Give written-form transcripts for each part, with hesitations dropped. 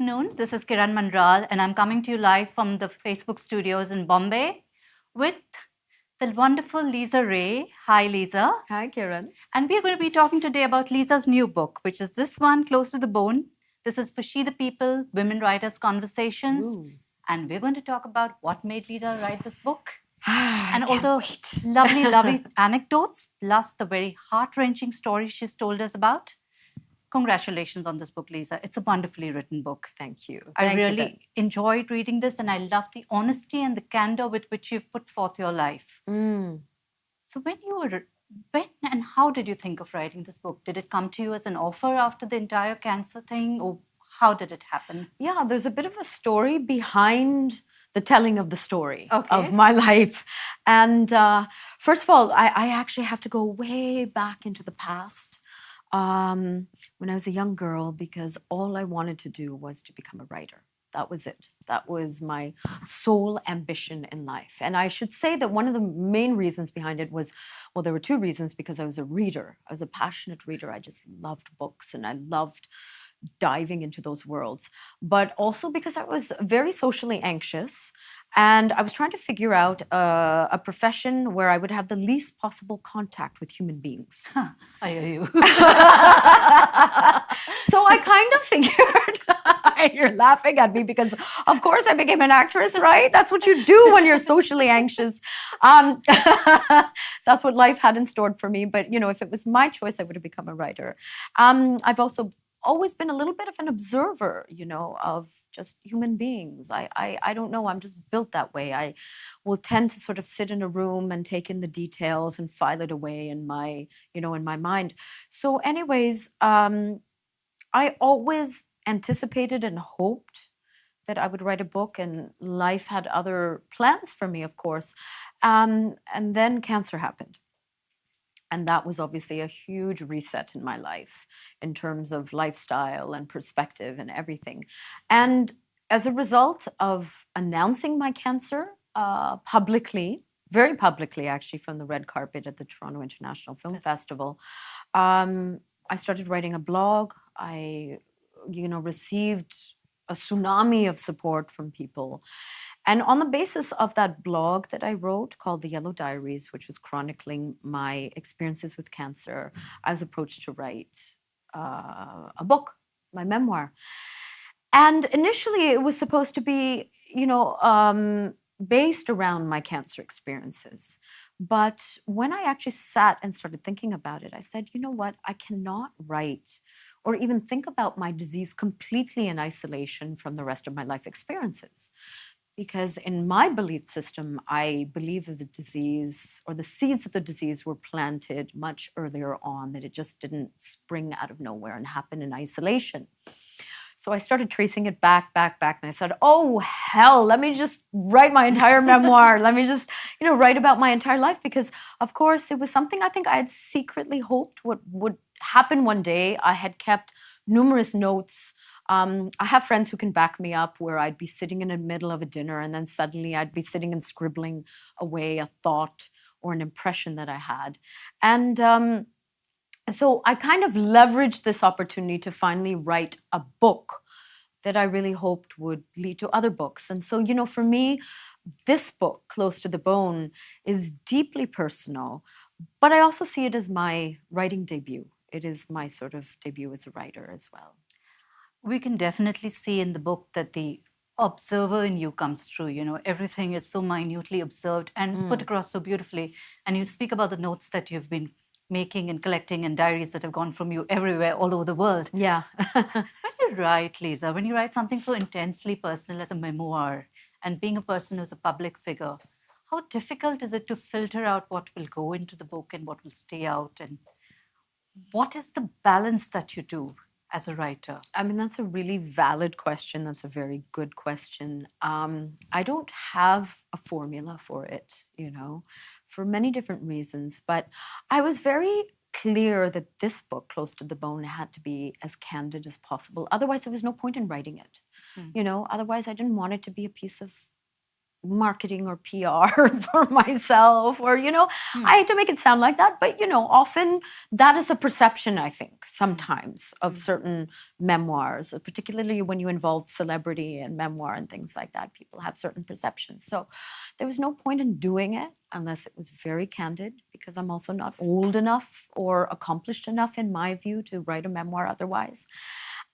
afternoon. This is Kiran Mandral, and I'm coming to you live from the Facebook studios in Bombay with the wonderful Lisa Ray. Hi, Lisa. Hi, Kiran. And we're going to be talking today about Lisa's new book, which is this one, Close to the Bone. This is For She the People, Women Writers Conversations. Ooh. And we're going to talk about what made Lisa write this book. And all the lovely anecdotes, plus the very heart-wrenching story she's told us about. Congratulations on this book, Lisa. It's a wonderfully written book. Thank you. I really enjoyed reading this, and I love the honesty and the candor with which you've put forth your life. So when and how did you think of writing this book? Did it come to you as an offer after the entire cancer thing, or how did it happen? Yeah, there's a bit of a story behind the telling of the story of my life. And first of all, I actually have to go way back into the past. When I was a young girl, because all I wanted to do was to become a writer. That was it. That was my sole ambition in life. And I should say that one of the main reasons behind it was, well, there were two reasons, because I was a reader. I was a passionate reader. I just loved books and I loved diving into those worlds. But also because I was very socially anxious. And I was trying to figure out a profession where I would have the least possible contact with human beings. I hear you. So I kind of figured, you're laughing at me because, of course, I became an actress, right? That's what you do when you're socially anxious. That's what life had in store for me. But, if it was my choice, I would have become a writer. I've also always been a little bit of an observer, of just human beings. I don't know, I'm just built that way. I will tend to sort of sit in a room and take in the details and file it away in my, in my mind. So anyways, I always anticipated and hoped that I would write a book, and life had other plans for me, of course. And then cancer happened. And that was obviously a huge reset in my life in terms of lifestyle and perspective and everything. And as a result of announcing my cancer publicly, very publicly actually, from the red carpet at the Toronto International Film Festival, I started writing a blog. I, received a tsunami of support from people. And on the basis of that blog that I wrote called The Yellow Diaries, which was chronicling my experiences with cancer, I was approached to write a book, my memoir. And initially it was supposed to be, based around my cancer experiences. But when I actually sat and started thinking about it, I said, you know what, I cannot write or even think about my disease completely in isolation from the rest of my life experiences. Because in my belief system, I believe that the disease, or the seeds of the disease, were planted much earlier on, that it just didn't spring out of nowhere and happen in isolation. So I started tracing it back, and I said, oh, hell, let me just write my entire memoir. Let me just, write about my entire life. Because, of course, it was something I think I had secretly hoped would happen one day. I had kept numerous notes. I have friends who can back me up, where I'd be sitting in the middle of a dinner and then suddenly I'd be sitting and scribbling away a thought or an impression that I had. And so I kind of leveraged this opportunity to finally write a book that I really hoped would lead to other books. And so, for me, this book, Close to the Bone, is deeply personal, but I also see it as my writing debut. It is my sort of debut as a writer as well. We can definitely see in the book that the observer in you comes through. Everything is so minutely observed and put across so beautifully. And you speak about the notes that you've been making and collecting, and diaries that have gone from you everywhere, all over the world. Yeah. When you write, Lisa, when you write something so intensely personal as a memoir, and being a person who's a public figure, how difficult is it to filter out what will go into the book and what will stay out? And what is the balance that you do as a writer? I mean, that's a really valid question. That's a very good question. I don't have a formula for it, for many different reasons. But I was very clear that this book, Close to the Bone, had to be as candid as possible. Otherwise, there was no point in writing it. Otherwise I didn't want it to be a piece of marketing or PR for myself, or, I hate to make it sound like that, but, often that is a perception, I think, sometimes of certain memoirs, particularly when you involve celebrity and memoir and things like that. People have certain perceptions. So there was no point in doing it unless it was very candid, because I'm also not old enough or accomplished enough, in my view, to write a memoir otherwise.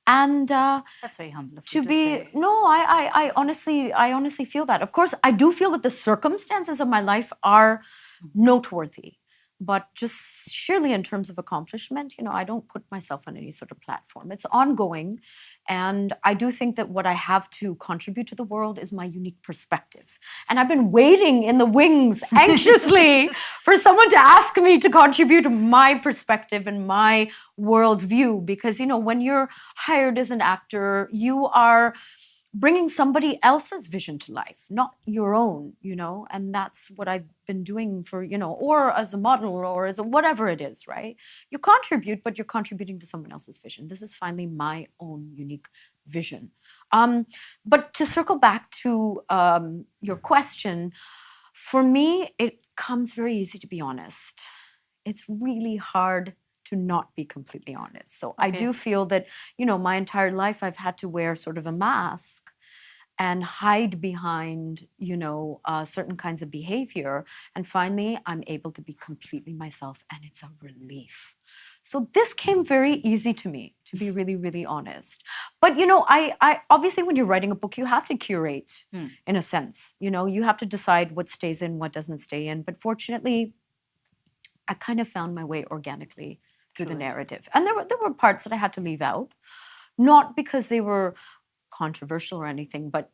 And That's very humble of to you to be say. no, I honestly feel that. Of course, I do feel that the circumstances of my life are noteworthy, but just sheerly in terms of accomplishment, I don't put myself on any sort of platform. It's ongoing, and I do think that what I have to contribute to the world is my unique perspective. And I've been waiting in the wings anxiously for someone to ask me to contribute my perspective and my worldview, because when you're hired as an actor, you are bringing somebody else's vision to life, not your own, and that's what I've been doing for, or as a model or as a whatever it is, right? You contribute, but you're contributing to someone else's vision. This is finally my own unique vision. But to circle back to your question, for me, it comes very easy to be honest. It's really hard to not be completely honest. So I do feel that, my entire life I've had to wear sort of a mask and hide behind, certain kinds of behavior. And finally, I'm able to be completely myself, and it's a relief. So this came very easy to me, to be really, really honest. But I obviously, when you're writing a book, you have to curate, in a sense. You have to decide what stays in, what doesn't stay in. But fortunately, I kind of found my way organically through the narrative. And there were parts that I had to leave out, not because they were controversial or anything, but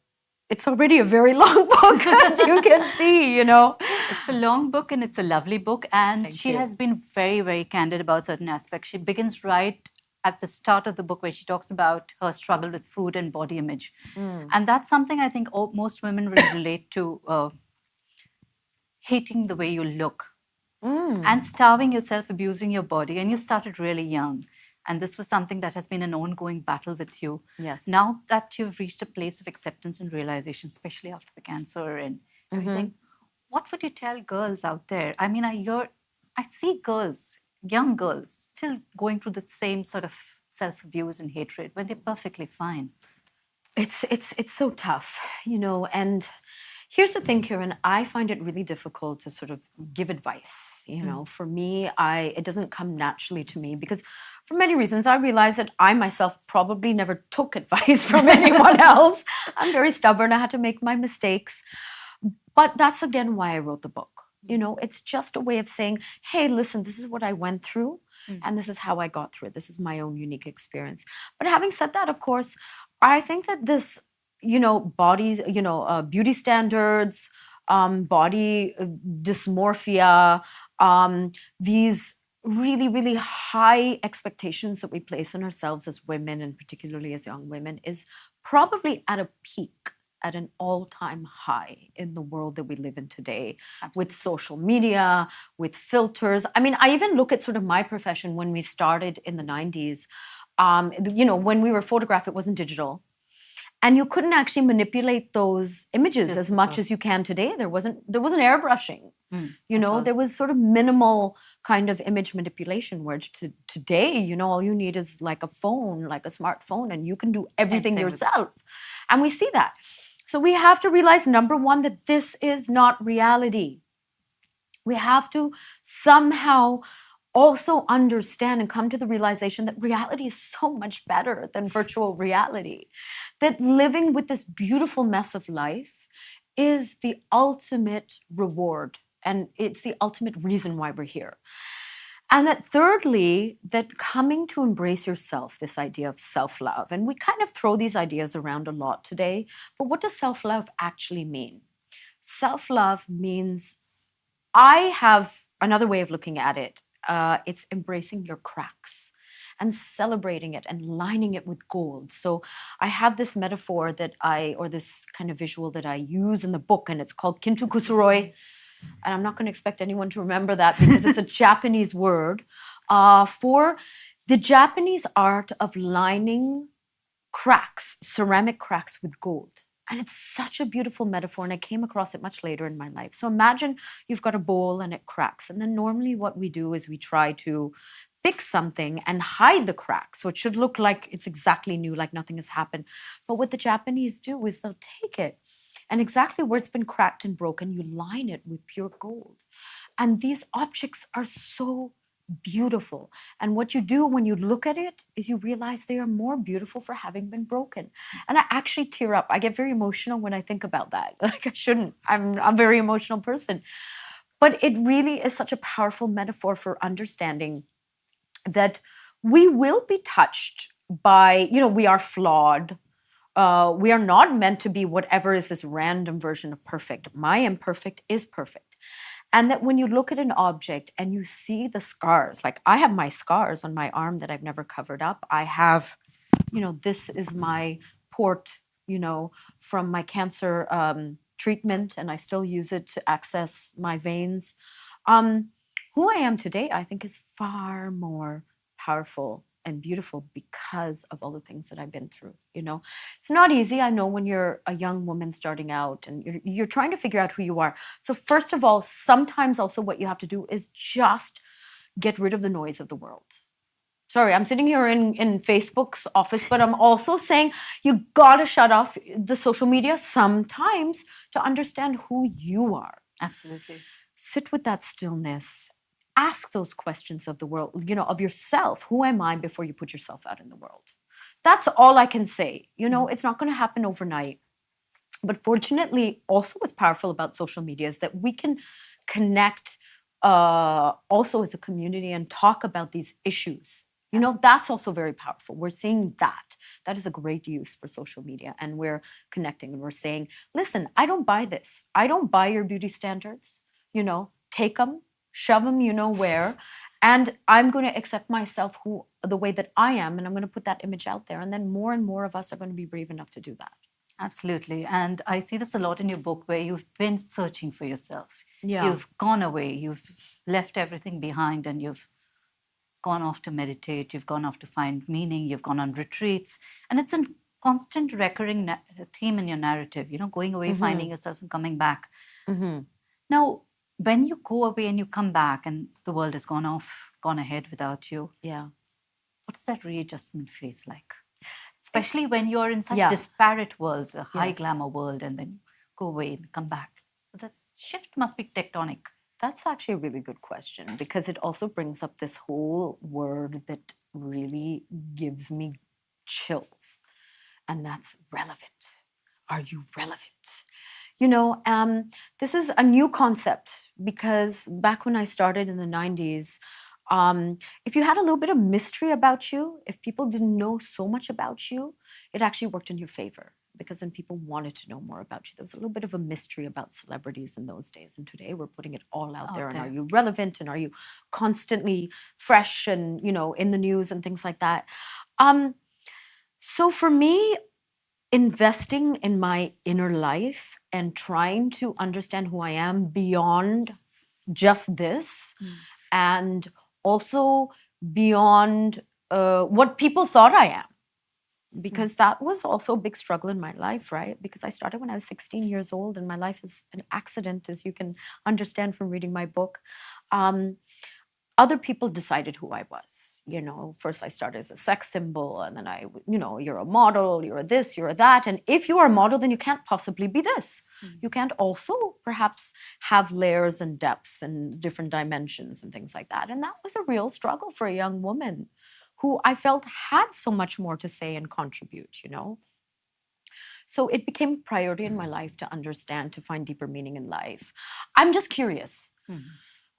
it's already a very long book, as you can see, It's a long book and it's a lovely book. And Thank she you. has been very, very candid about certain aspects. She begins right at the start of the book where she talks about her struggle with food and body image. And that's something I think most women will relate to, hating the way you look and starving yourself, abusing your body. And you started really young. And this was something that has been an ongoing battle with you. Yes. Now that you've reached a place of acceptance and realization, especially after the cancer and everything, what would you tell girls out there? I mean, I see girls, young girls, still going through the same sort of self-abuse and hatred when they're perfectly fine. It's so tough, and here's the thing, Kiran, I find it really difficult to sort of give advice. For me, it doesn't come naturally to me, because for many reasons, I realize that I myself probably never took advice from anyone else. I'm very stubborn. I had to make my mistakes. But that's again why I wrote the book. It's just a way of saying, hey, listen, this is what I went through, and this is how I got through it. This is my own unique experience. But having said that, of course, I think that this, bodies, beauty standards, body dysmorphia, these really, really high expectations that we place on ourselves as women, and particularly as young women, is probably at a peak, at an all-time high in the world that we live in today. Absolutely. With social media, with filters. I mean, I even look at sort of my profession when we started in the 90s. When we were photographed, it wasn't digital. And you couldn't actually manipulate those images as much as you can today. There wasn't airbrushing. There was sort of minimal kind of image manipulation, where today, all you need is like a phone, like a smartphone, and you can do everything yourself. And we see that. So we have to realize, number one, that this is not reality. We have to somehow also understand and come to the realization that reality is so much better than virtual reality. That living with this beautiful mess of life is the ultimate reward, and it's the ultimate reason why we're here. And that thirdly, that coming to embrace yourself, this idea of self-love, and we kind of throw these ideas around a lot today, but what does self-love actually mean? Self-love means, I have another way of looking at it. It's embracing your cracks and celebrating it and lining it with gold. So I have this metaphor or this kind of visual that I use in the book, and it's called Kintu Kusuroi. And I'm not going to expect anyone to remember that, because it's a Japanese word for the Japanese art of lining cracks, ceramic cracks, with gold. And it's such a beautiful metaphor. And I came across it much later in my life. So imagine you've got a bowl and it cracks. And then normally what we do is we try to fix something and hide the crack. So it should look like it's exactly new, like nothing has happened. But what the Japanese do is they'll take it and exactly where it's been cracked and broken, you line it with pure gold. And these objects are so beautiful. And what you do when you look at it is you realize they are more beautiful for having been broken. And I actually tear up. I get very emotional when I think about that. Like I shouldn't. I'm a very emotional person. But it really is such a powerful metaphor for understanding that we will be touched by, we are flawed. We are not meant to be whatever is this random version of perfect. My imperfect is perfect. And that when you look at an object and you see the scars, like I have my scars on my arm that I've never covered up. I have, this is my port, from my cancer treatment, and I still use it to access my veins. Who I am today, I think, is far more powerful and beautiful because of all the things that I've been through. It's not easy. I know when you're a young woman starting out and you're trying to figure out who you are. So first of all, sometimes also what you have to do is just get rid of the noise of the world. Sorry, I'm sitting here in Facebook's office, but I'm also saying you gotta shut off the social media sometimes to understand who you are. Absolutely. Sit with that stillness. Ask those questions of the world, of yourself. Who am I before you put yourself out in the world? That's all I can say. It's not going to happen overnight. But fortunately, also what's powerful about social media is that we can connect also as a community and talk about these issues. That's also very powerful. We're seeing that. That is a great use for social media. And we're connecting and we're saying, listen, I don't buy this. I don't buy your beauty standards. Take them, shove them, where. And I'm going to accept myself the way that I am. And I'm going to put that image out there. And then more and more of us are going to be brave enough to do that. Absolutely. And I see this a lot in your book where you've been searching for yourself. Yeah. You've gone away, you've left everything behind, and you've gone off to meditate, you've gone off to find meaning, you've gone on retreats. And it's a constant recurring theme in your narrative, going away, finding yourself and coming back. Now, when you go away and you come back and the world has gone ahead without you, what does that readjustment phase like? Especially when you're in such disparate worlds, a high glamour world, and then go away and come back. So that shift must be tectonic. That's actually a really good question because it also brings up this whole word that really gives me chills, and that's relevant. Are you relevant? This is a new concept because back when I started in the 90s, if you had a little bit of mystery about you, if people didn't know so much about you, it actually worked in your favor because then people wanted to know more about you. There was a little bit of a mystery about celebrities in those days. And today we're putting it all out there. And are you relevant? And are you constantly fresh and, in the news and things like that? So for me, investing in my inner life and trying to understand who I am beyond just this and also beyond what people thought I am. Because that was also a big struggle in my life, right? Because I started when I was 16 years old and my life is an accident, as you can understand from reading my book. Other people decided who I was. First I started as a sex symbol and then you're a model, you're this, you're that. And if you are a model, then you can't possibly be this. You can't also perhaps have layers and depth and different dimensions and things like that. And that was a real struggle for a young woman who I felt had so much more to say and contribute, So it became a priority in my life to understand, to find deeper meaning in life. I'm just curious.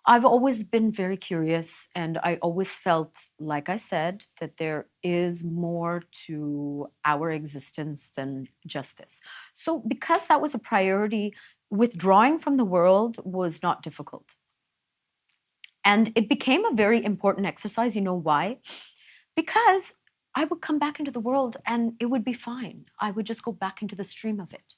I've always been very curious, and I always felt, like I said, that there is more to our existence than just this. So because that was a priority, withdrawing from the world was not difficult. And it became a very important exercise. You know why? Because I would come back into the world and it would be fine. I would just go back into the stream of it.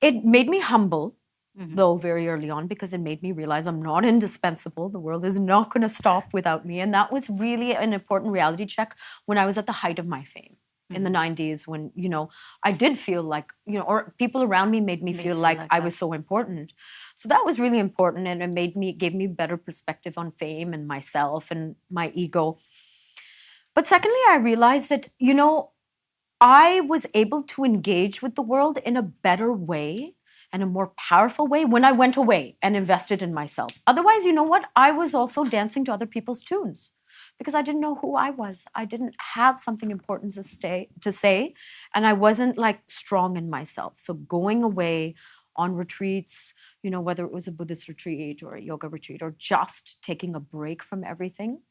It made me humble, though, very early on, because it made me realize I'm not indispensable. The world is not going to stop without me. And that was really an important reality check when I was at the height of my fame. in the 90s when, I did feel like, or people around me made me feel like I was so important. So that was really important, and it gave me better perspective on fame and myself and my ego. But secondly, I realized that, I was able to engage with the world in a better way and a more powerful way when I went away and invested in myself. Otherwise, you know what? I was also dancing to other people's tunes because I didn't know who I was. I didn't have something important to say, and I wasn't like strong in myself. So going away on retreats, whether it was a Buddhist retreat or a yoga retreat or just taking a break from everything,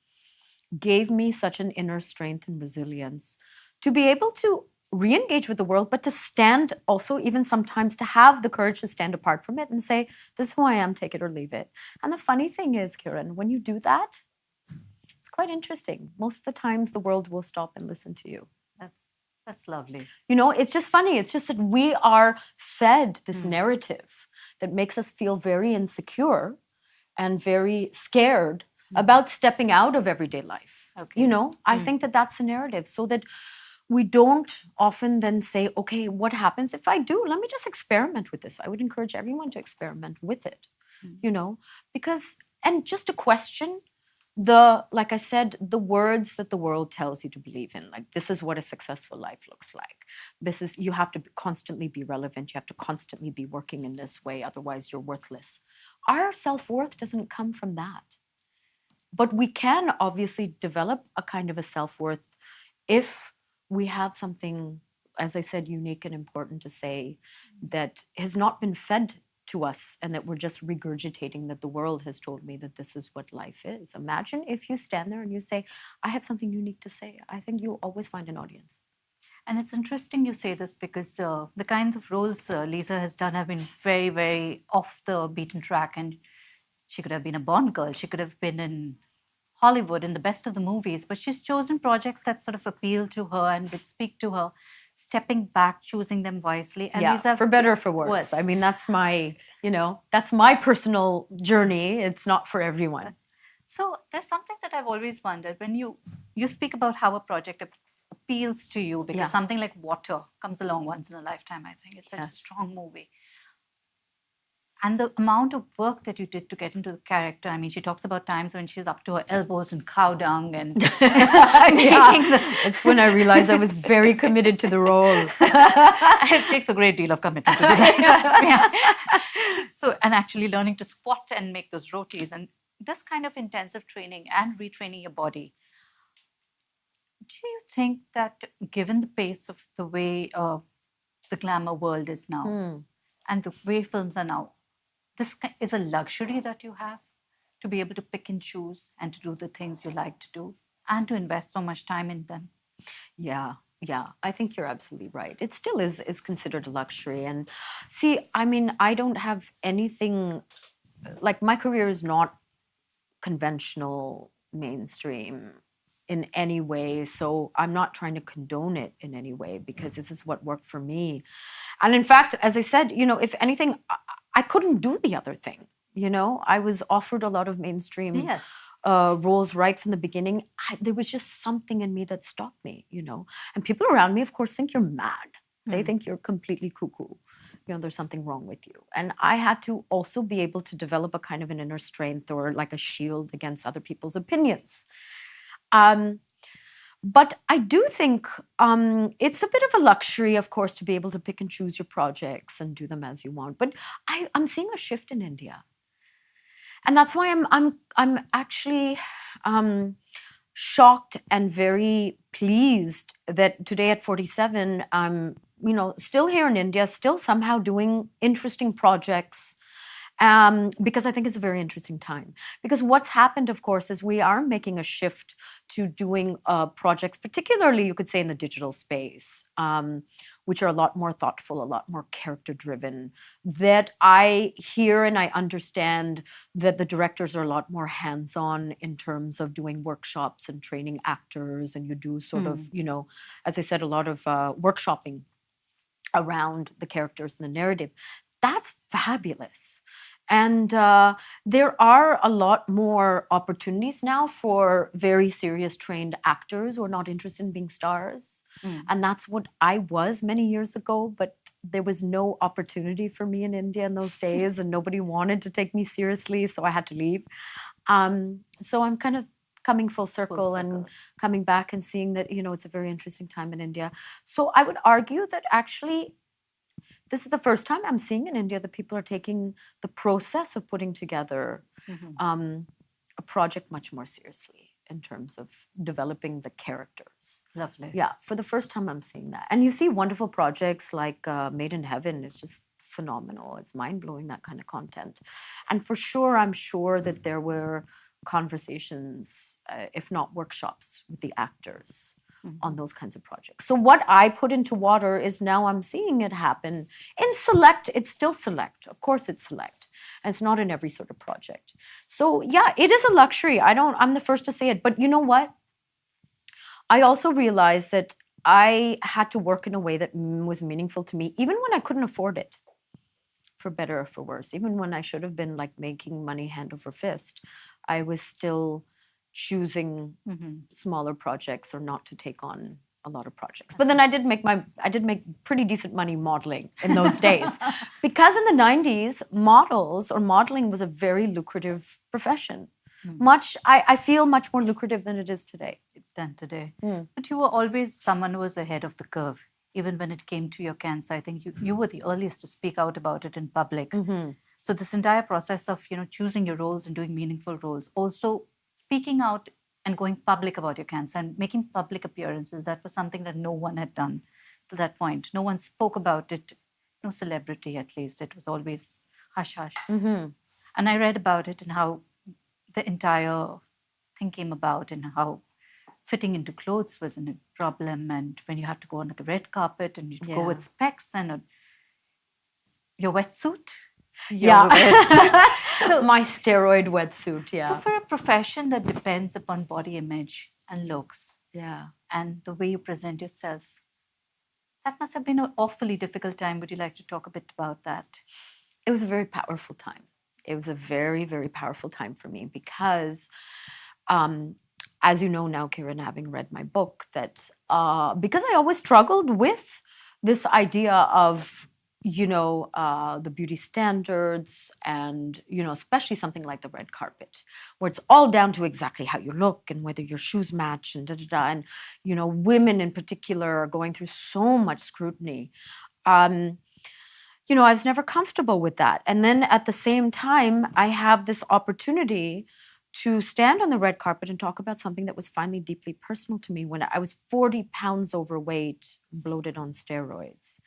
gave me such an inner strength and resilience to be able to re-engage with the world, but to stand also, even sometimes, to have the courage to stand apart from it and say, this is who I am, take it or leave it. And the funny thing is, Kiran, when you do that, it's quite interesting. Most of the times the world will stop and listen to you. That's lovely. It's just funny. It's just that we are fed this narrative that makes us feel very insecure and very scared about stepping out of everyday life. Okay. I think that that's a narrative, so that we don't often then say, okay, what happens if I do? Let me just experiment with this. I would encourage everyone to experiment with it, because, and just to question like I said, the words that the world tells you to believe in, like, this is what a successful life looks like. You have to constantly be relevant. You have to constantly be working in this way. Otherwise, you're worthless. Our self-worth doesn't come from that. But we can obviously develop a kind of a self-worth if we have something, as I said, unique and important to say that has not been fed to us, and that we're just regurgitating that the world has told me that this is what life is. Imagine if you stand there and you say, I have something unique to say. I think you'll always find an audience. And it's interesting you say this because the kinds of roles Lisa has done have been very, very off the beaten track. And she could have been a Bond girl. She could have been in Hollywood in the best of the movies. But she's chosen projects that sort of appeal to her and would speak to her, stepping back, choosing them wisely. And yeah, these are for better or for worse. I mean, that's my personal journey. It's not for everyone. So there's something that I've always wondered when you speak about how a project appeals to you, because something like Water comes along once in a lifetime, I think. It's such a strong movie. And the amount of work that you did to get into the character. I mean, she talks about times when she's up to her elbows in cow dung and It's when I realized I was very committed to the role. It takes a great deal of commitment to do that. So, and actually learning to squat and make those rotis, and this kind of intensive training and retraining your body. Do you think that, given the pace of the way the glamour world is now and the way films are now, this is a luxury that you have to be able to pick and choose and to do the things you like to do and to invest so much time in them? Yeah, I think you're absolutely right. It still is considered a luxury. And see, I mean, I don't have anything, like, my career is not conventional, mainstream in any way. So I'm not trying to condone it in any way, because this is what worked for me. And in fact, as I said, if anything, I couldn't do the other thing. I was offered a lot of mainstream roles right from the beginning. There was just something in me that stopped me, And people around me, of course, think you're mad. They think you're completely cuckoo. There's something wrong with you. And I had to also be able to develop a kind of an inner strength, or like a shield against other people's opinions. But I do think it's a bit of a luxury, of course, to be able to pick and choose your projects and do them as you want. But I'm seeing a shift in India, and that's why I'm actually shocked and very pleased that today at 47, I'm still here in India, still somehow doing interesting projects. Because I think it's a very interesting time. Because what's happened, of course, is we are making a shift to doing projects, particularly, you could say, in the digital space, which are a lot more thoughtful, a lot more character-driven, that I hear and I understand that the directors are a lot more hands-on in terms of doing workshops and training actors, and you do sort of, as I said, a lot of workshopping around the characters and the narrative. That's fabulous. And there are a lot more opportunities now for very serious trained actors who are not interested in being stars. Mm. And that's what I was many years ago, but there was no opportunity for me in India in those days, and nobody wanted to take me seriously, so I had to leave. So I'm kind of coming full Full circle and circle. coming back and seeing that, it's a very interesting time in India. So I would argue that actually this is the first time I'm seeing in India that people are taking the process of putting together Mhm. a project much more seriously in terms of developing the characters. Lovely. Yeah, for the first time I'm seeing that. And you see wonderful projects like Made in Heaven. It's just phenomenal. It's mind blowing, that kind of content. And for sure, I'm sure that there were conversations, if not workshops, with the actors on Mhm. those kinds of projects. So what I put into water is now I'm seeing it happen in select. It's still select. Of course, it's select. And it's not in every sort of project. So yeah, it is a luxury. I'm the first to say it. But you know what? I also realized that I had to work in a way that was meaningful to me, even when I couldn't afford it, for better or for worse. Even when I should have been like making money hand over fist, I was still choosing Mhm. smaller projects or not to take on a lot of projects. But then I did make pretty decent money modeling in those days. Because in the 90s, models or modeling was a very lucrative profession. Mm. I feel much more lucrative than it is today. Than today. Mm. But you were always someone who was ahead of the curve, even when it came to your cancer. I think you were the earliest to speak out about it in public. Mhm. So this entire process of choosing your roles and doing meaningful roles, also speaking out and going public about your cancer and making public appearances, that was something that no one had done to that point. No one spoke about it, no celebrity at least. It was always hush hush. Mhm. And I read about it and how the entire thing came about and how fitting into clothes was a problem. And when you have to go on the red carpet and you go with Yeah. specs and your wetsuit, Yeah. your wetsuit. So, My steroid wetsuit, so yeah. for a profession that depends upon body image and looks Yeah. and the way you present yourself, that must have been an awfully difficult time. Would you like to talk a bit about that? It was a very powerful time. It was a very, very powerful time for me because, um, as you know now, Kiran, having read my book, that because I always struggled with this idea of, the beauty standards and, especially something like the red carpet, where it's all down to exactly how you look and whether your shoes match and da da da. And, women in particular are going through so much scrutiny. Um, I was never comfortable with that. And then at the same time, I have this opportunity to stand on the red carpet and talk about something that was finally deeply personal to me when I was 40 pounds overweight, bloated on steroids,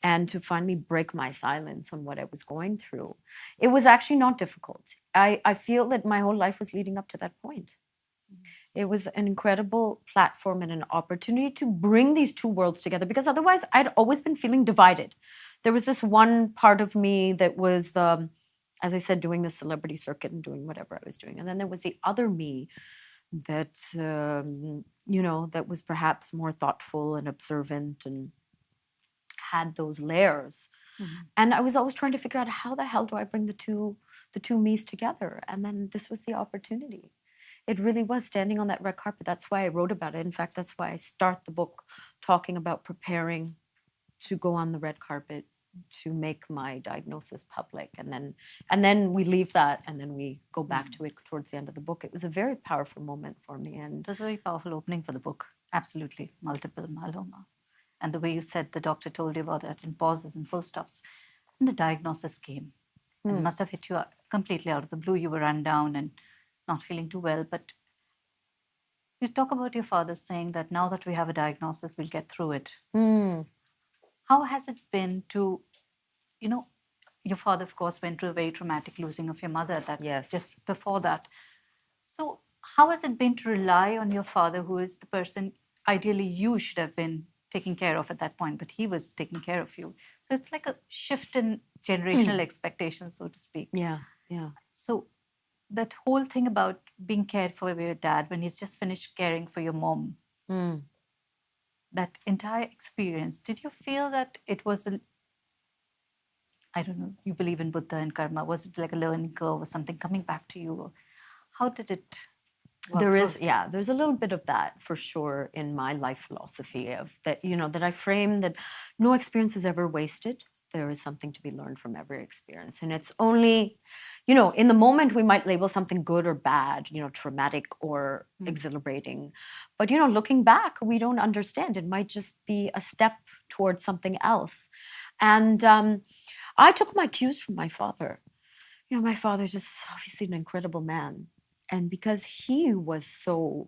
and to finally break my silence on what I was going through. It was actually not difficult. I feel that my whole life was leading up to that point. It was an incredible platform and an opportunity to bring these two worlds together because otherwise I'd always been feeling divided. There was this one part of me that was as I said, doing the celebrity circuit and doing whatever I was doing. And then there was the other me that, that was perhaps more thoughtful and observant and had those layers. Mhm. And I was always trying to figure out how the hell do I bring the two me's together? And then this was the opportunity. It really was standing on that red carpet. That's why I wrote about it. In fact, that's why I start the book talking about preparing to go on the red carpet to make my diagnosis public. And then we leave that and then we go back to it towards the end of the book. It was a very powerful moment for me. And It was a very powerful opening for the book. Absolutely. Multiple myeloma. And the way you said the doctor told you about that in pauses and full stops. And the diagnosis came. And it must have hit you completely out of the blue. You were run down and not feeling too well. But you talk about your father saying that now that we have a diagnosis, we'll get through it. mm, How has it been to, you know, your father, of course, went through a very traumatic losing of your mother that yes. just before that. So, how has it been to rely on your father, who is the person ideally you should have been taking care of at that point, but he was taking care of you? So, it's like a shift in generational expectations, so to speak. Yeah, yeah. So, that whole thing about being cared for by your dad when he's just finished caring for your mom, Mm. that entire experience, did you feel that it was I don't know, you believe in Buddha and karma. Was it like a learning curve or something coming back to you? How did it work There for? is, yeah, there's a little bit of that for sure in my life philosophy of that, that I frame that no experience is ever wasted. There is something to be learned from every experience. And it's only, in the moment we might label something good or bad, traumatic or exhilarating. But, looking back, we don't understand. It might just be a step towards something else. And I took my cues from my father. My father's just obviously an incredible man. And because he was so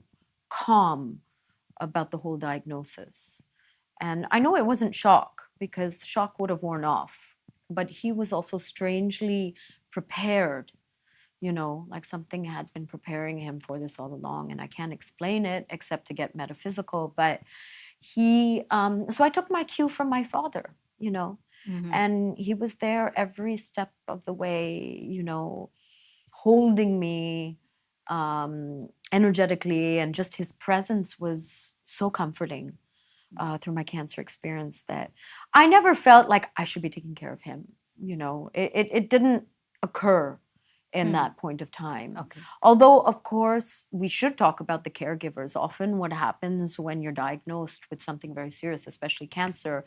calm about the whole diagnosis, and I know it wasn't shock because shock would have worn off, but he was also strangely prepared, like something had been preparing him for this all along. And I can't explain it except to get metaphysical. But so I took my cue from my father, and he was there every step of the way, holding me energetically, and just his presence was so comforting through my cancer experience that I never felt like I should be taking care of him. It didn't occur in that point of time. Okay. Although, of course, we should talk about the caregivers. Often, what happens when you're diagnosed with something very serious, especially cancer,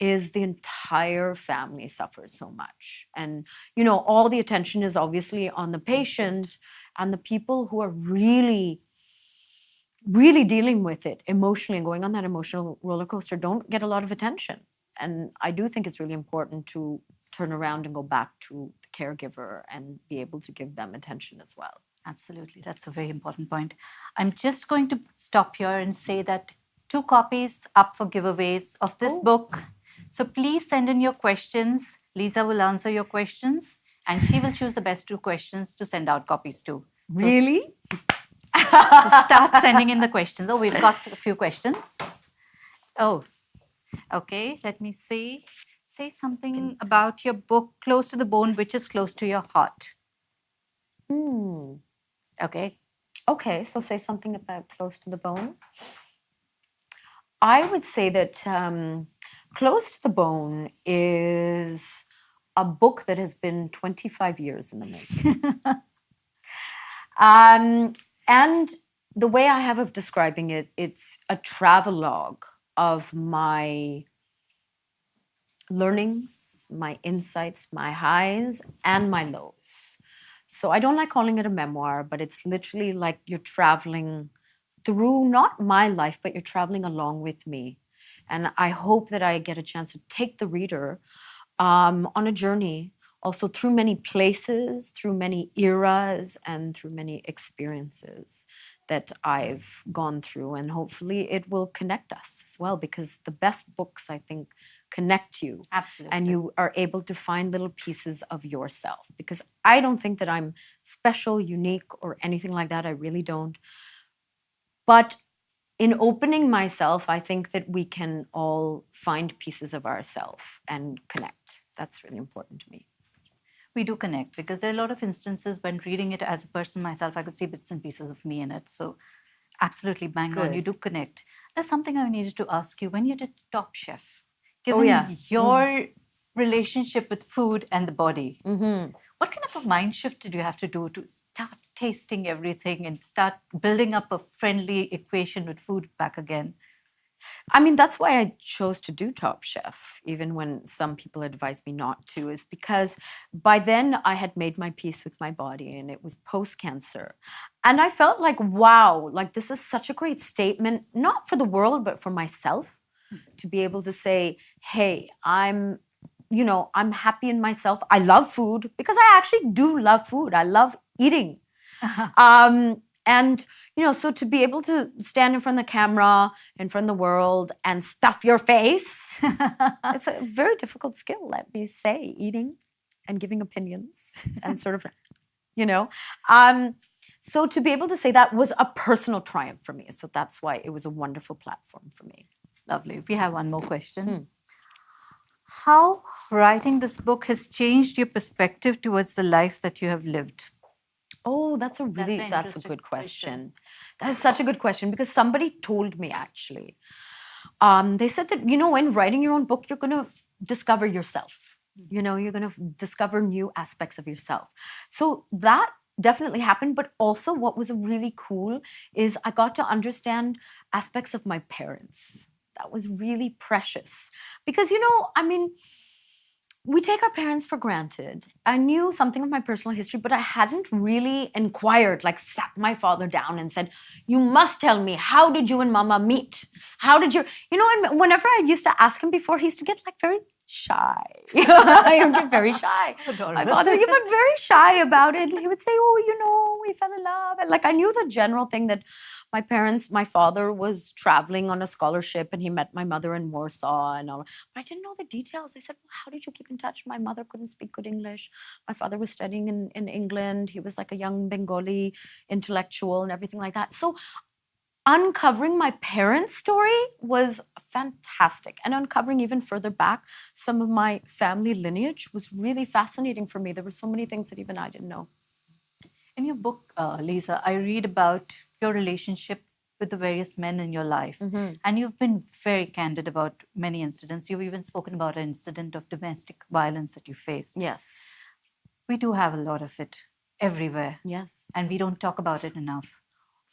is the entire family suffers so much. And, all the attention is obviously on the patient, and the people who are really, really dealing with it emotionally and going on that emotional roller coaster don't get a lot of attention. And I do think it's really important to turn around and go back to the caregiver and be able to give them attention as well. Absolutely. That's a very important point. I'm just going to stop here and say that 2 copies up for giveaways of this book. So please send in your questions. Lisa will answer your questions and she will choose the best 2 questions to send out copies to. Really? So start sending in the questions. Oh, we've got a few questions. Oh, okay. Let me see. Say something about your book, Close to the Bone, which is close to your heart. Okay. Okay, so say something about Close to the Bone. I would say that Close to the Bone is a book that has been 25 years in the making. And the way I have of describing it, it's a travelogue of my learnings, my insights, my highs, and my lows. So I don't like calling it a memoir, but it's literally like you're traveling through not my life, but you're traveling along with me. And I hope that I get a chance to take the reader on a journey, also through many places, through many eras, and through many experiences that I've gone through. And hopefully it will connect us as well, because the best books, I think, connect you. Absolutely. And you are able to find little pieces of yourself. Because I don't think that I'm special, unique, or anything like that. I really don't. But in opening myself, I think that we can all find pieces of ourselves and connect. That's really important to me. We do connect because there are a lot of instances when reading it as a person myself, I could see bits and pieces of me in it. So absolutely bang on, you do connect. There's something I needed to ask you. When you did Top Chef, given your relationship with food and the body, what kind of a mind shift did you have to do to start tasting everything and start building up a friendly equation with food back again? I mean, that's why I chose to do Top Chef, even when some people advised me not to, is because by then I had made my peace with my body and it was post-cancer. And I felt like, wow, like this is such a great statement, not for the world, but for myself, to be able to say, hey, I'm happy in myself. I love food because I actually do love food. I love eating. And, so to be able to stand in front of the camera, in front of the world and stuff your face, it's a very difficult skill, let me say, eating and giving opinions and sort of, So to be able to say that was a personal triumph for me. So that's why it was a wonderful platform for me. Lovely. We have one more question. How writing this book has changed your perspective towards the life that you have lived? Oh, that's a good question. That is such a good question because somebody told me actually. They said that, when writing your own book, you're going to discover yourself. You know, you're going to discover new aspects of yourself. So that definitely happened. But also, what was really cool is I got to understand aspects of my parents. That was really precious because, you know, I mean, we take our parents for granted. I knew something of my personal history, but I hadn't really inquired, like sat my father down and said, "You must tell me, how did you and mama meet? How did you, you know?" And whenever I used to ask him before, he used to get like very shy. He would get very shy. My Adorable. father, he was very shy about it. He would say, "Oh, you know, we fell in love." And like I knew the general thing that my parents, my father was traveling on a scholarship and he met my mother in Warsaw and all. But I didn't know the details. I said, "Well, how did you keep in touch?" My mother couldn't speak good English. My father was studying in England. He was like a young Bengali intellectual and everything like that. So uncovering my parents' story was fantastic. And uncovering even further back some of my family lineage was really fascinating for me. There were so many things that even I didn't know. In your book, Lisa, I read about your relationship with the various men in your life. And you've been very candid about many incidents. You've even spoken about an incident of domestic violence that you faced. Yes. We do have a lot of it everywhere. Yes. And we don't talk about it enough.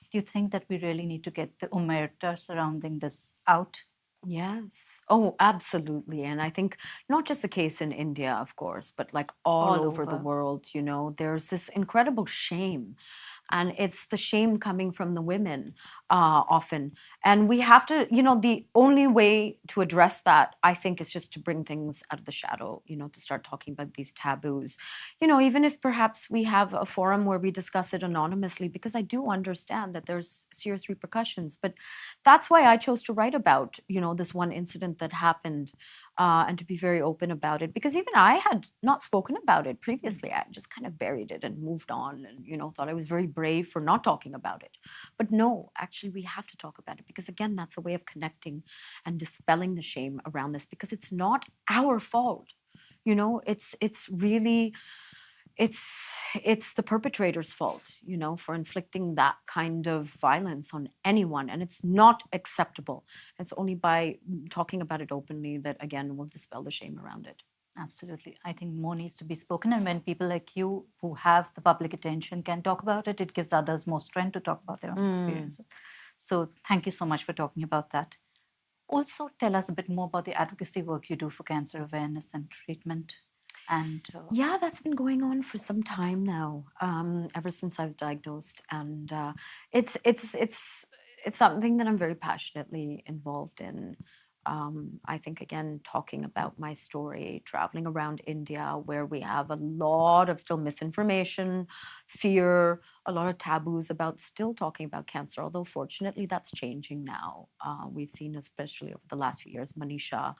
Do you think that we really need to get the omerta surrounding this out? Yes. Oh, absolutely. And I think not just the case in India, of course, but like all over the world, you know, there's this incredible shame. And it's the shame coming from the women often. And we have to, you know, the only way to address that, I think, is just to bring things out of the shadow, you know, to start talking about these taboos. You know, even if perhaps we have a forum where we discuss it anonymously, because I do understand that there's serious repercussions. But that's why I chose to write about, you know, this one incident that happened and to be very open about it. Because even I had not spoken about it previously. I just kind of buried it and moved on and, you know, thought I was very brave for not talking about it. But no, actually, we have to talk about it because, again, that's a way of connecting and dispelling the shame around this because it's not our fault. You know, it's really it's the perpetrator's fault, you know, for inflicting that kind of violence on anyone, and it's not acceptable. It's only by talking about it openly that, again, we'll dispel the shame around it. Absolutely. I think more needs to be spoken. And when people like you who have the public attention can talk about it, it gives others more strength to talk about their own experiences. So thank you so much for talking about that. Also, tell us a bit more about the advocacy work you do for cancer awareness and treatment. And Yeah, that's been going on for some time now, ever since I was diagnosed, and it's something that I'm very passionately involved in. I think, again, talking about my story, traveling around India, where we have a lot of still misinformation, fear, a lot of taboos about still talking about cancer. Although fortunately, that's changing now. We've seen, especially over the last few years, Manisha,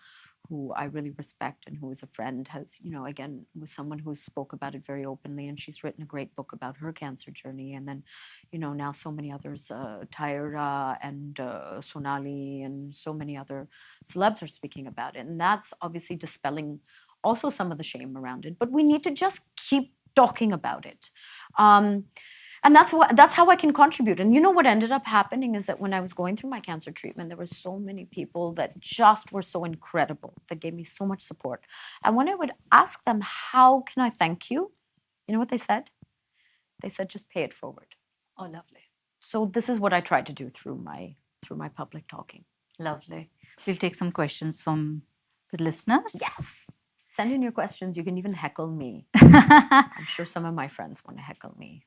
who I really respect and who is a friend, has, you know, again, was someone who spoke about it very openly, and she's written a great book about her cancer journey. And then, you know, now so many others, Tyra and Sonali and so many other celebs are speaking about it. And that's obviously dispelling also some of the shame around it. But we need to just keep talking about it. And that's how I can contribute. And you know what ended up happening is that when I was going through my cancer treatment, there were so many people that just were so incredible, that gave me so much support. And when I would ask them, "How can I thank you?" You know what they said? They said, "Just pay it forward." oh, lovely. So this is what I try to do through my public talking. Lovely. We'll take some questions from the listeners. Yes. Send in your questions. You can even heckle me. I'm sure some of my friends want to heckle me.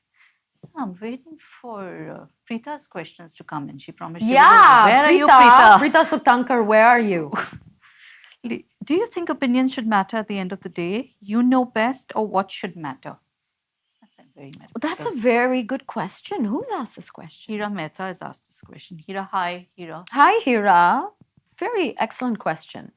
I'm waiting for Preeta's questions to come in. She promised. Yeah, Where are you, Preeta? Preeta? Preeta Suktankar, where are you? Do you think opinions should matter at the end of the day? You know best, or what should matter? That's a very That's a very good question. Who's asked this question? Hira Mehta has asked this question. Hira, hi, Hira. Hi, Hira. Very excellent question.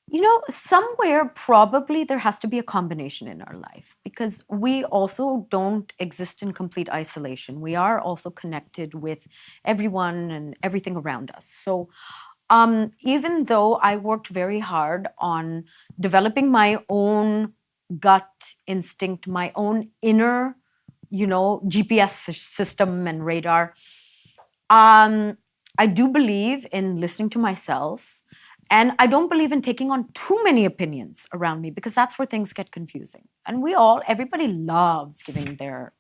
You know, somewhere probably there has to be a combination in our life because we also don't exist in complete isolation. We are also connected with everyone and everything around us. So, even though I worked very hard on developing my own gut instinct, my own inner, you know, GPS system and radar, I do believe in listening to myself And I don't believe in taking on too many opinions around me because that's where things get confusing. And everybody loves giving their,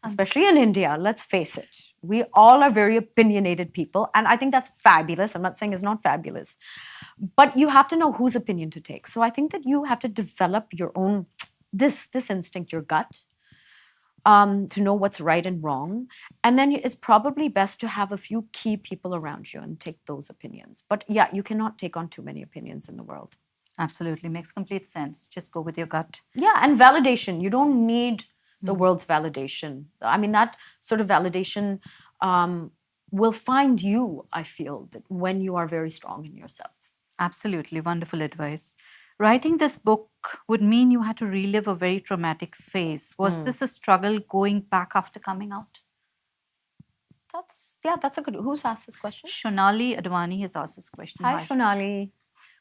especially in India, let's face it, we all are very opinionated people. And I think that's fabulous. I'm not saying it's not fabulous, but you have to know whose opinion to take. So I think that you have to develop your own, this instinct, your gut, to know what's right and wrong. And then it's probably best to have a few key people around you and take those opinions. But yeah, you cannot take on too many opinions in the world. Absolutely. Makes complete sense. Just go with your gut. Yeah, and validation. You don't need the world's validation. I mean, that sort of validation will find you, I feel, that when you are very strong in yourself. Absolutely. Wonderful advice. Writing this book would mean you had to relive a very traumatic phase. Was this a struggle going back after coming out? That's a good. Who's asked this question? Shonali Advani has asked this question. Hi, Shonali.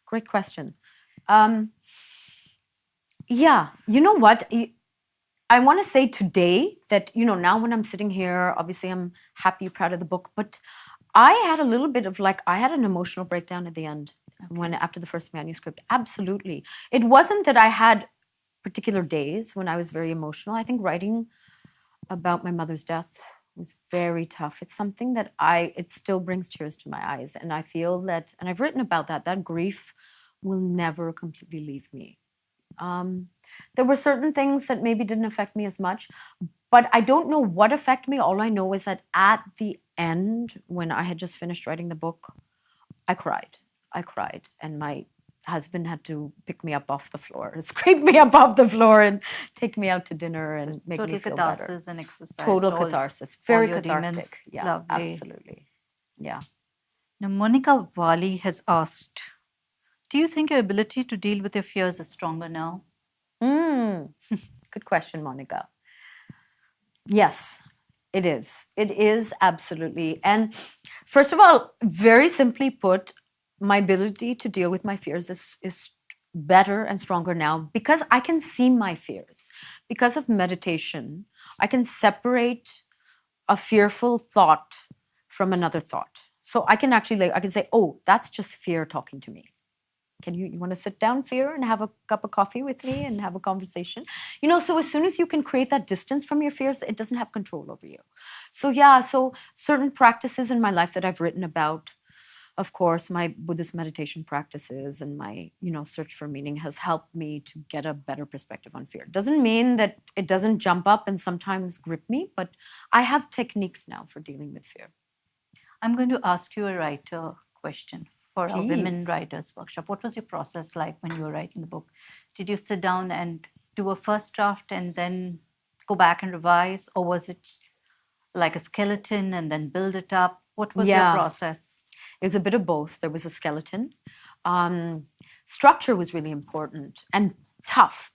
Great question. Yeah, you know what? I want to say today that, now when I'm sitting here, obviously I'm happy, proud of the book, but I had a little bit of I had an emotional breakdown at the end after the first manuscript. Absolutely. It wasn't that I had particular days when I was very emotional. I think writing about my mother's death was very tough. It's something that it still brings tears to my eyes. And I feel that, and I've written about that grief will never completely leave me. There were certain things that maybe didn't affect me as much, but I don't know what affected me. All I know is that at the end, when I had just finished writing the book, I cried. And my husband had to pick me up off the floor, scrape me up off the floor and take me out to dinner and make me feel better. Total catharsis and exercise. Total catharsis. Very cathartic. Yeah, lovely. Absolutely. Yeah. Now, Monica Wali has asked, do you think your ability to deal with your fears is stronger now? Good question, Monica. Yes, it is. It is absolutely. And first of all, very simply put, my ability to deal with my fears is better and stronger now because I can see my fears. Because of meditation, I can separate a fearful thought from another thought. So I can actually, I can say, oh, that's just fear talking to me. You want to sit down, fear, and have a cup of coffee with me and have a conversation? So as soon as you can create that distance from your fears, it doesn't have control over you. So yeah, so certain practices in my life that I've written about, of course, my Buddhist meditation practices and my, search for meaning has helped me to get a better perspective on fear. Doesn't mean that it doesn't jump up and sometimes grip me, but I have techniques now for dealing with fear. I'm going to ask you a writer question for our Women Writers Workshop. What was your process like when you were writing the book? Did you sit down and do a first draft and then go back and revise? Or was it like a skeleton and then build it up? What was your process? It was a bit of both. There was a skeleton. Structure was really important and tough.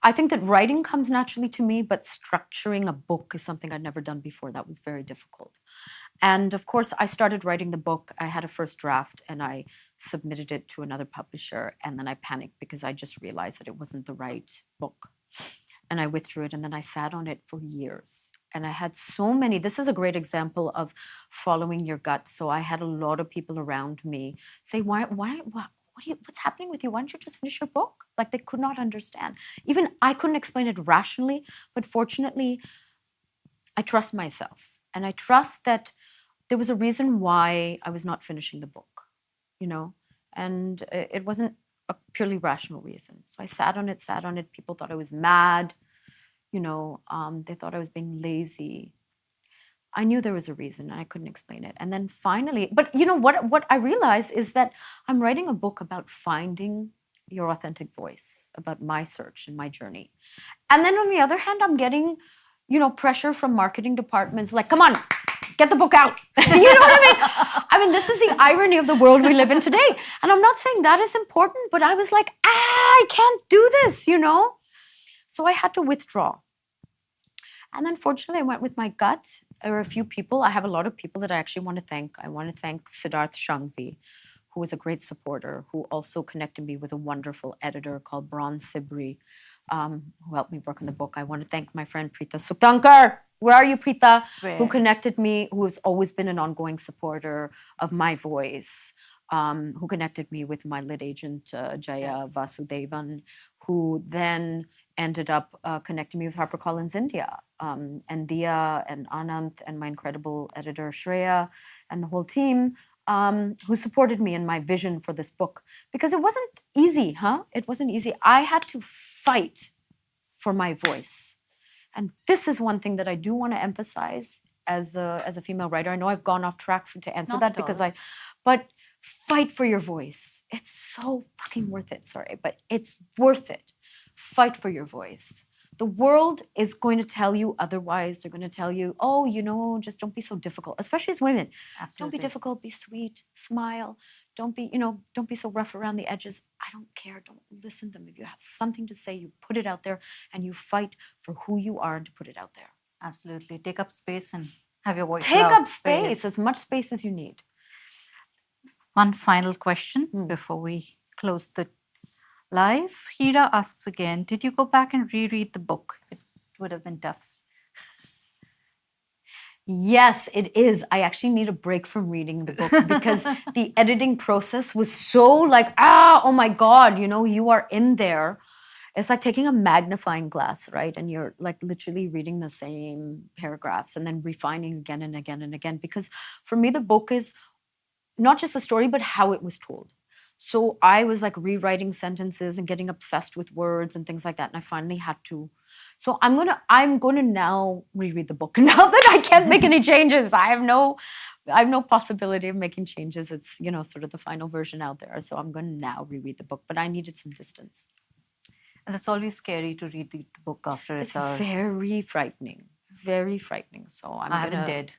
I think that writing comes naturally to me, but structuring a book is something I'd never done before. That was very difficult. And of course, I started writing the book. I had a first draft and I submitted it to another publisher. And then I panicked because I just realized that it wasn't the right book. And I withdrew it. And then I sat on it for years. And I had so many. This is a great example of following your gut. So I had a lot of people around me say, what's happening with you? Why don't you just finish your book? Like they could not understand. Even I couldn't explain it rationally. But fortunately, I trust myself. And I trust that there was a reason why I was not finishing the book, and it wasn't a purely rational reason. So I sat on it. People thought I was mad, they thought I was being lazy. I knew there was a reason and I couldn't explain it. And then finally, but what I realized is that I'm writing a book about finding your authentic voice, about my search and my journey. And then on the other hand, I'm getting, pressure from marketing departments like, come on, get the book out. You know what I mean? I mean, this is the irony of the world we live in today. And I'm not saying that is important, but I was like, I can't do this, So I had to withdraw. And then fortunately, I went with my gut. There were a few people. I have a lot of people that I actually want to thank. I want to thank Siddharth Shangvi, who was a great supporter, who also connected me with a wonderful editor called Braun Sibri, who helped me work on the book. I want to thank my friend Preeta Suktankar. Where are you, Preeta? Who connected me, who has always been an ongoing supporter of my voice. who connected me with my lit agent, Jaya Vasudevan, who then ended up connecting me with HarperCollins India, and Dia and Anant and my incredible editor Shreya and the whole team, who supported me in my vision for this book. Because it wasn't easy, huh? It wasn't easy. I had to fight for my voice. And this is one thing that I do want to emphasize as a female writer. I know I've gone off track to answer Not that at because all. but fight for your voice. It's so fucking worth it. Sorry, but it's worth it. Fight for your voice. The world is going to tell you otherwise. They're going to tell you, oh, just don't be so difficult, especially as women. Don't Absolutely. be difficult, be sweet, smile. Don't be so rough around the edges. I don't care. Don't listen to them. If you have something to say, you put it out there and you fight for who you are and to put it out there. Absolutely. Take up space and have your voice Take loud. up space, as much space as you need. One final question before we close the live. Hira asks again, did you go back and reread the book? It would have been tough. Yes, it is. I actually need a break from reading the book because the editing process was so like, oh my God, you are in there. It's like taking a magnifying glass, right? And you're like literally reading the same paragraphs and then refining again and again and again. Because for me, the book is not just a story, but how it was told. So I was like rewriting sentences and getting obsessed with words and things like that. And I finally had to. So I'm gonna now reread the book now that I can't make any changes. I have no possibility of making changes. It's sort of the final version out there. So I'm gonna now reread the book, but I needed some distance. And it's always scary to read the book after it's very frightening. Very frightening. So I haven't dared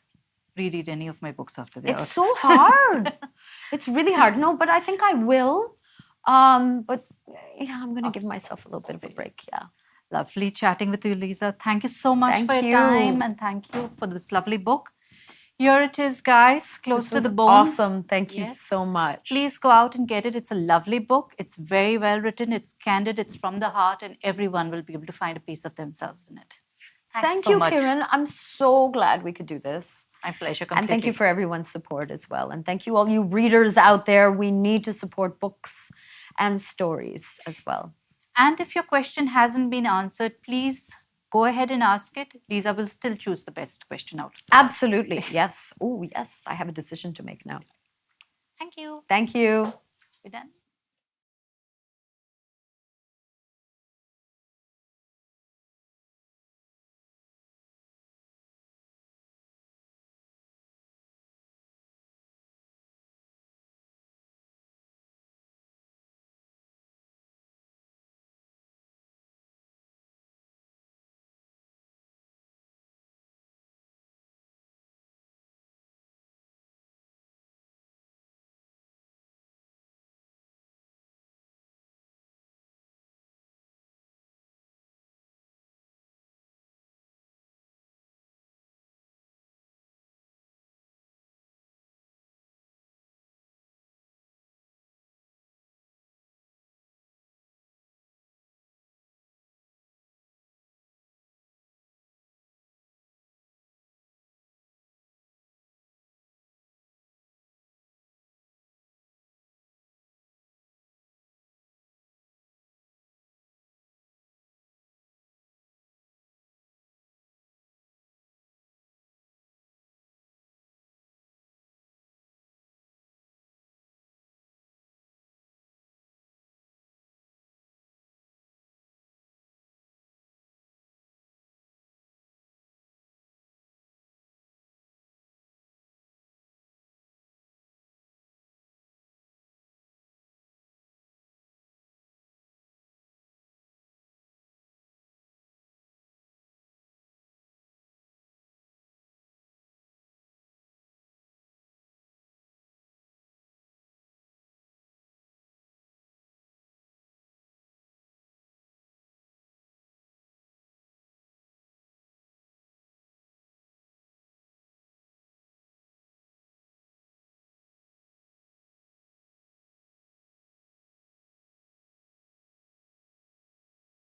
reread any of my books after that. It's so hard. It's really hard. No, but I think I will. But yeah, I'm gonna give myself a little bit of a break. Yeah. Lovely chatting with you, Lisa. Thank you so much for your time, and thank you for this lovely book. Here it is, guys, close to the bone. Awesome. Thank you so much. Please go out and get it. It's a lovely book. It's very well written. It's candid. It's from the heart, and everyone will be able to find a piece of themselves in it. Thank you, Kiran. I'm so glad we could do this. My pleasure. And thank you for everyone's support as well. And thank you, all you readers out there. We need to support books and stories as well. And if your question hasn't been answered, please go ahead and ask it. Lisa will still choose the best question out. Absolutely. Yes. Oh, yes. I have a decision to make now. Thank you. Thank you. We're done.